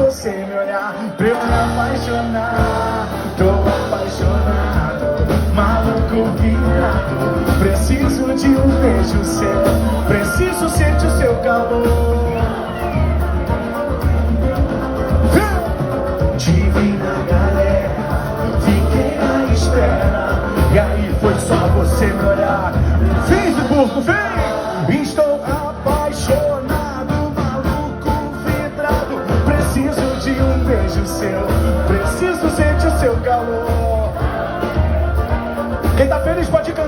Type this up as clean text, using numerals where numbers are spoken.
você me olhar pra eu me apaixonar. Tô apaixonado, maluco virado. Preciso de um beijo seu, preciso sentir o seu calor. Te vi na galera, fiquei à espera, e aí foi só você me olhar. Vem, Ziburgo, vem! Estou apaixonado, maluco vidrado. Preciso de um beijo seu, preciso sentir o seu calor. Quem tá feliz pode cantar.